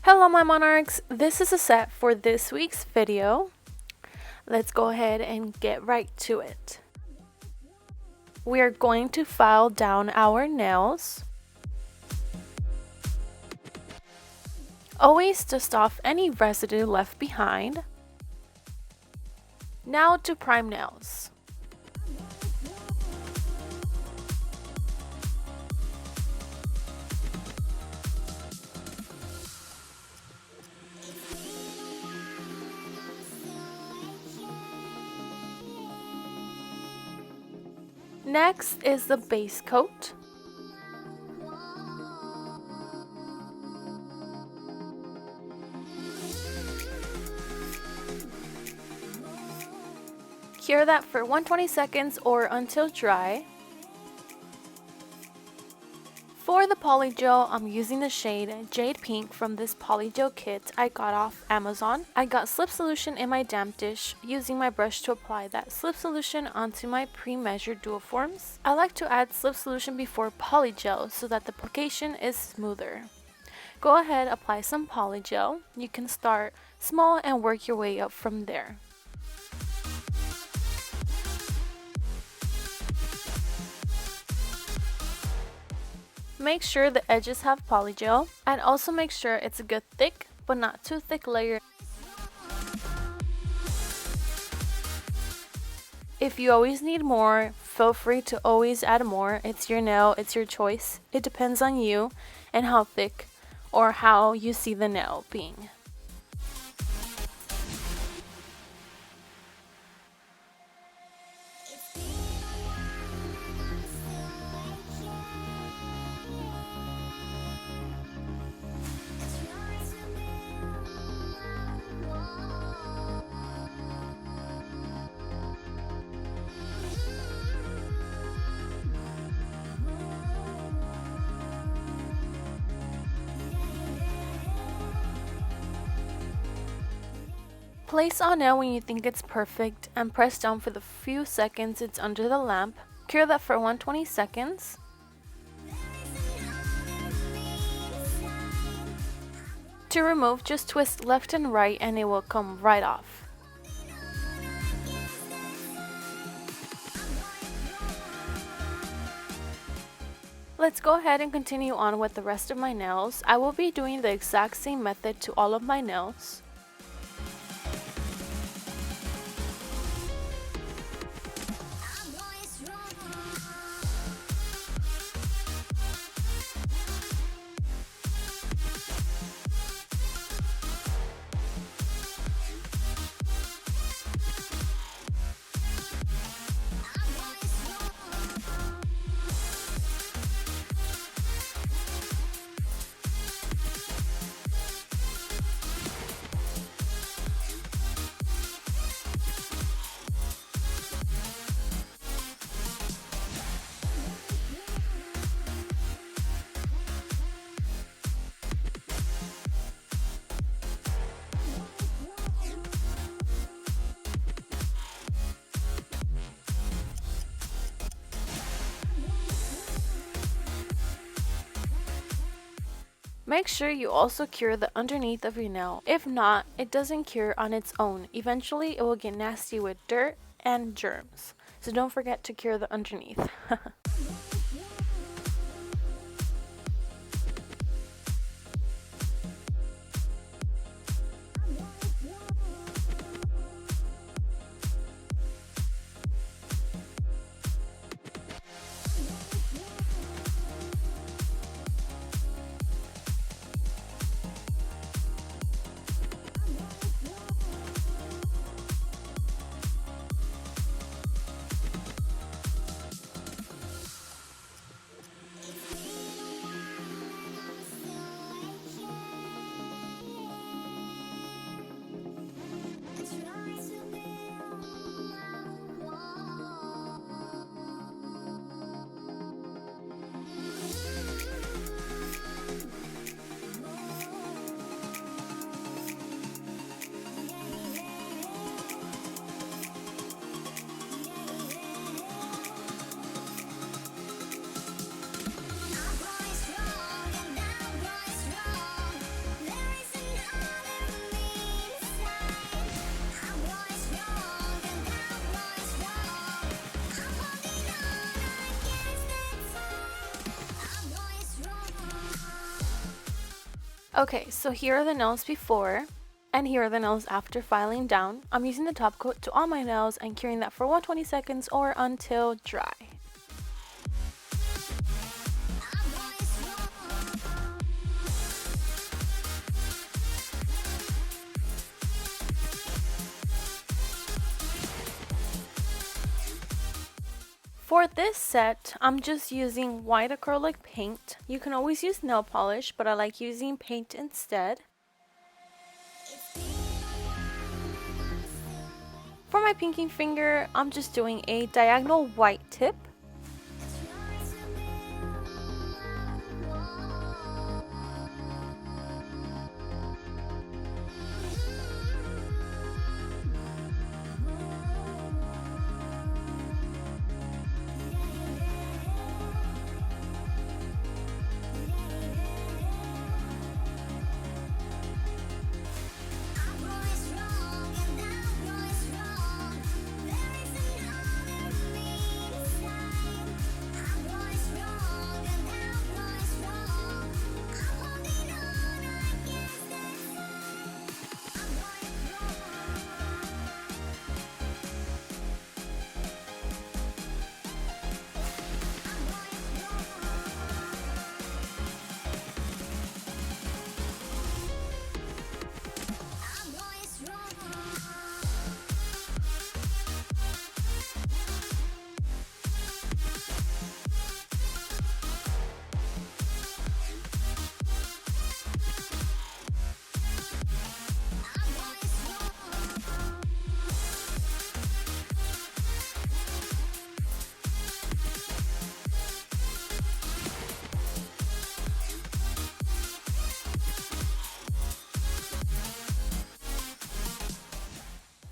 Hello my monarchs, this is a set for this week's video. Let's go ahead and get right to it. We are going to file down our nails. Always dust off any residue left behind. Now to prime nails. Next is the base coat. Cure that for 120 seconds or until dry. For the PolyGel, I'm using the shade Jade Pink from this PolyGel kit I got off Amazon. I got slip solution in my damp dish, using my brush to apply that slip solution onto my pre-measured dual forms. I like to add slip solution before PolyGel so that the application is smoother. Go ahead, apply some PolyGel. You can start small and work your way up from there. Make sure the edges have PolyGel, and also make sure it's a good thick but not too thick layer. If you always need more, feel free to always add more. It's your nail, it's your choice. It depends on you and how thick or how you see the nail being. Place on nail when you think it's perfect and press down for the few seconds it's under the lamp. Cure that for 120 seconds. To remove, just twist left and right and it will come right off. Let's go ahead and continue on with the rest of my nails. I will be doing the exact same method to all of my nails. Make sure you also cure the underneath of your nail. If not, it doesn't cure on its own. Eventually, it will get nasty with dirt and germs. So don't forget to cure the underneath. Okay, so here are the nails before, and here are the nails after filing down. I'm using the top coat to all my nails and curing that for 120 seconds or until dry. For this set, I'm just using white acrylic paint. You can always use nail polish, but I like using paint instead. For my pinky finger, I'm just doing a diagonal white tip.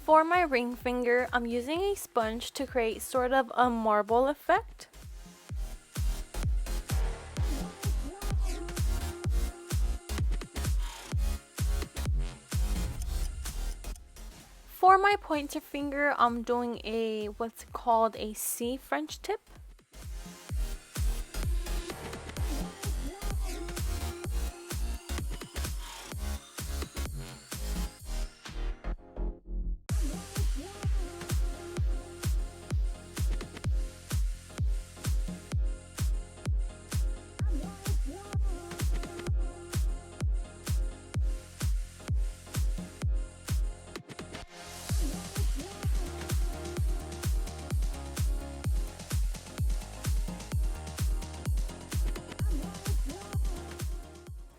For my ring finger, I'm using a sponge to create sort of a marble effect. For my pointer finger, I'm doing what's called a C French tip.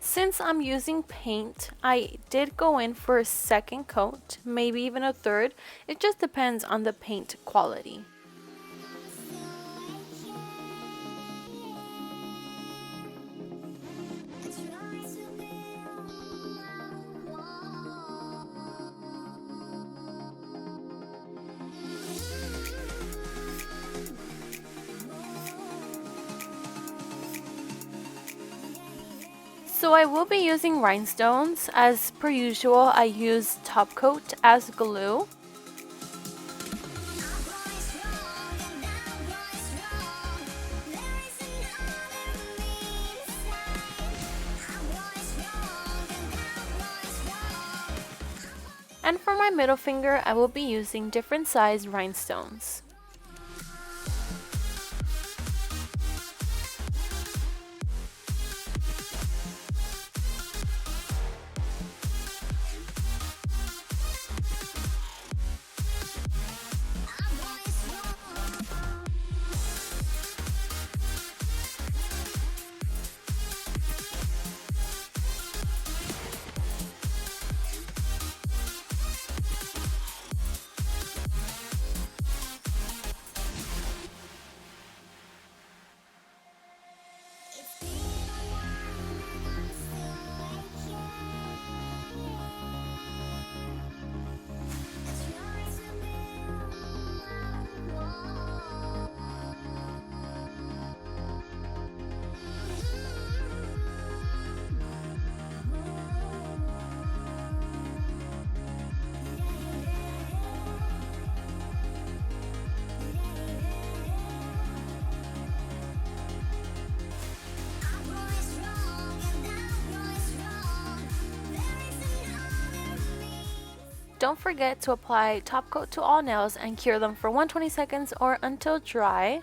Since I'm using paint, I did go in for a second coat, maybe even a third. It just depends on the paint quality. So I will be using rhinestones. As per usual, I use top coat as glue. And for my middle finger, I will be using different size rhinestones. Don't forget to apply top coat to all nails and cure them for 120 seconds or until dry.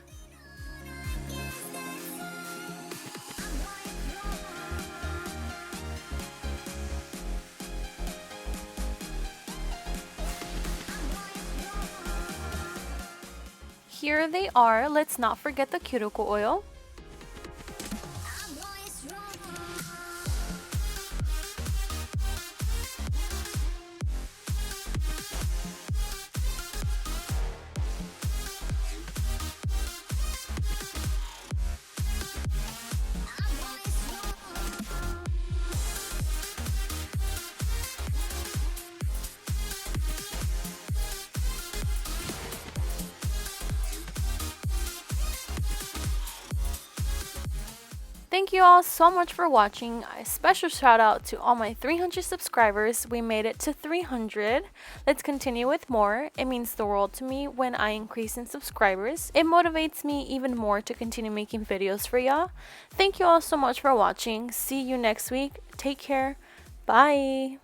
Here they are. Let's not forget the cuticle oil. Thank you all so much for watching. A special shout out to all my 300 subscribers. We made it to 300. Let's continue with more. It means the world to me when I increase in subscribers. It motivates me even more to continue making videos for y'all. Thank you all so much for watching. See you next week. Take care. Bye.